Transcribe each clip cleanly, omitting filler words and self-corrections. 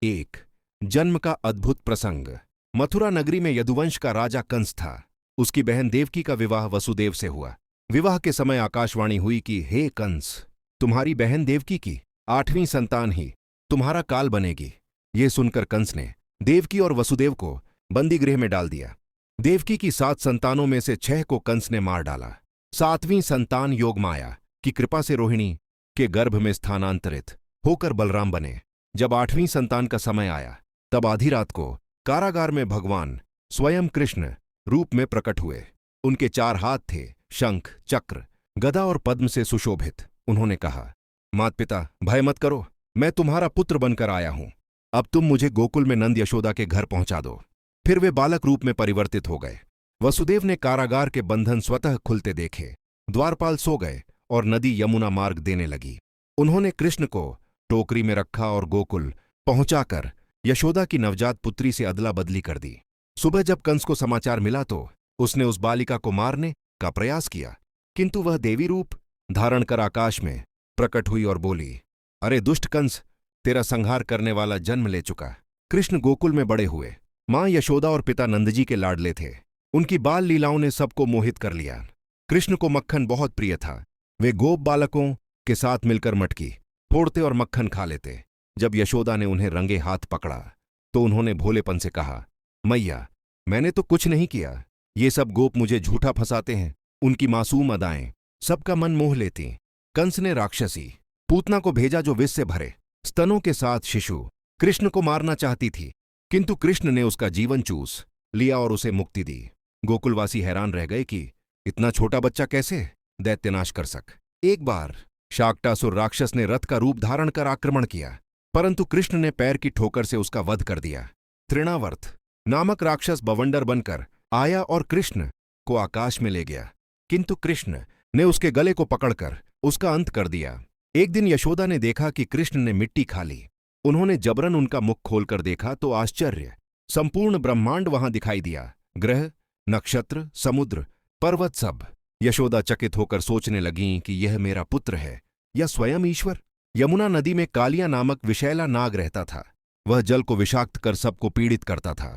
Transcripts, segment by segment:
एक जन्म का अद्भुत प्रसंग। मथुरा नगरी में यदुवंश का राजा कंस था। उसकी बहन देवकी का विवाह वसुदेव से हुआ। विवाह के समय आकाशवाणी हुई कि हे कंस, तुम्हारी बहन देवकी की 8वीं संतान ही तुम्हारा काल बनेगी। ये सुनकर कंस ने देवकी और वसुदेव को बंदीगृह में डाल दिया। देवकी की 7 संतानों में से 6 को कंस ने मार डाला। 7वीं संतान योगमाया की कृपा से रोहिणी के गर्भ में स्थानांतरित होकर बलराम बने। जब 8वीं संतान का समय आया तब आधी रात को कारागार में भगवान स्वयं कृष्ण रूप में प्रकट हुए। उनके 4 हाथ थे, शंख, चक्र, गदा और पद्म से सुशोभित। उन्होंने कहा, मात पिता भय मत करो, मैं तुम्हारा पुत्र बनकर आया हूं। अब तुम मुझे गोकुल में नंद यशोदा के घर पहुंचा दो। फिर वे बालक रूप में परिवर्तित हो गए। वसुदेव ने कारागार के बंधन स्वतः खुलते देखे। द्वारपाल सो गए और नदी यमुना मार्ग देने लगी। उन्होंने कृष्ण को टोकरी में रखा और गोकुल पहुंचाकर यशोदा की नवजात पुत्री से अदला बदली कर दी। सुबह जब कंस को समाचार मिला तो उसने उस बालिका को मारने का प्रयास किया, किंतु वह देवी रूप धारण कर आकाश में प्रकट हुई और बोली, अरे दुष्ट कंस, तेरा संहार करने वाला जन्म ले चुका। कृष्ण गोकुल में बड़े हुए। मां यशोदा और पिता नंदजी के लाडले थे। उनकी बाल लीलाओं ने सबको मोहित कर लिया। कृष्ण को मक्खन बहुत प्रिय था। वे गोप बालकों के साथ मिलकर मटकी फोड़ते और मक्खन खा लेते। जब यशोदा ने उन्हें रंगे हाथ पकड़ा तो उन्होंने भोलेपन से कहा, मैया, मैंने तो कुछ नहीं किया। ये सब गोप मुझे झूठा फंसाते हैं। उनकी मासूम अदाएं सबका मन मोह लेती। कंस ने राक्षसी पूतना को भेजा जो विष से भरे स्तनों के साथ शिशु कृष्ण को मारना चाहती थी, किंतु कृष्ण ने उसका जीवन चूस लिया और उसे मुक्ति दी। गोकुलवासी हैरान रह गए कि इतना छोटा बच्चा कैसे दैत्यनाश कर सक। एक बार शाक्टासुर राक्षस ने रथ का रूप धारण कर आक्रमण किया, परंतु कृष्ण ने पैर की ठोकर से उसका वध कर दिया। तृणावर्त नामक राक्षस बवंडर बनकर आया और कृष्ण को आकाश में ले गया, किंतु कृष्ण ने उसके गले को पकड़कर उसका अंत कर दिया। एक दिन यशोदा ने देखा कि कृष्ण ने मिट्टी खा ली। उन्होंने जबरन उनका मुख खोलकर देखा तो आश्चर्य, संपूर्ण ब्रह्मांड वहां दिखाई दिया। ग्रह, नक्षत्र, समुद्र, पर्वत सब। यशोदा चकित होकर सोचने लगीं कि यह मेरा पुत्र है या स्वयं ईश्वर। यमुना नदी में कालिया नामक विषैला नाग रहता था। वह जल को विषाक्त कर सबको पीड़ित करता था।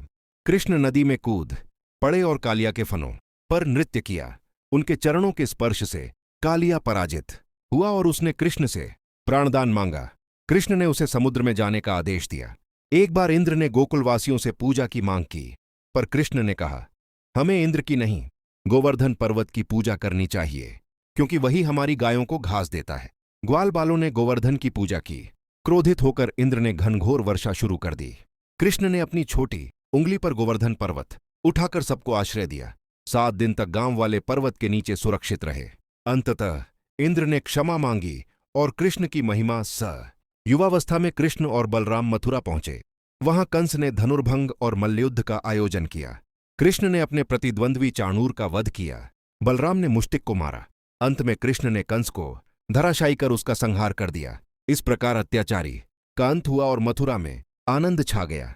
कृष्ण नदी में कूद पड़े और कालिया के फनों पर नृत्य किया। उनके चरणों के स्पर्श से कालिया पराजित हुआ और उसने कृष्ण से प्राणदान मांगा। कृष्ण ने उसे समुद्र में जाने का आदेश दिया। एक बार इंद्र ने गोकुलवासियों से पूजा की मांग की, पर कृष्ण ने कहा, हमें इंद्र की नहीं, गोवर्धन पर्वत की पूजा करनी चाहिए, क्योंकि वही हमारी गायों को घास देता है। ग्वाल बालों ने गोवर्धन की पूजा की। क्रोधित होकर इंद्र ने घनघोर वर्षा शुरू कर दी। कृष्ण ने अपनी छोटी उंगली पर गोवर्धन पर्वत उठाकर सबको आश्रय दिया। 7 दिन तक गांव वाले पर्वत के नीचे सुरक्षित रहे। अंततः इंद्र ने क्षमा मांगी और कृष्ण की महिमा स। युवावस्था में कृष्ण और बलराम मथुरा पहुंचे। वहां कंस ने धनुर्भंग और मल्लयुद्ध का आयोजन किया। कृष्ण ने अपने प्रतिद्वंद्वी चाणूर का वध किया। बलराम ने मुष्टिक को मारा। अंत में कृष्ण ने कंस को धराशायी कर उसका संहार कर दिया। इस प्रकार अत्याचारी का अंत हुआ और मथुरा में आनंद छा गया।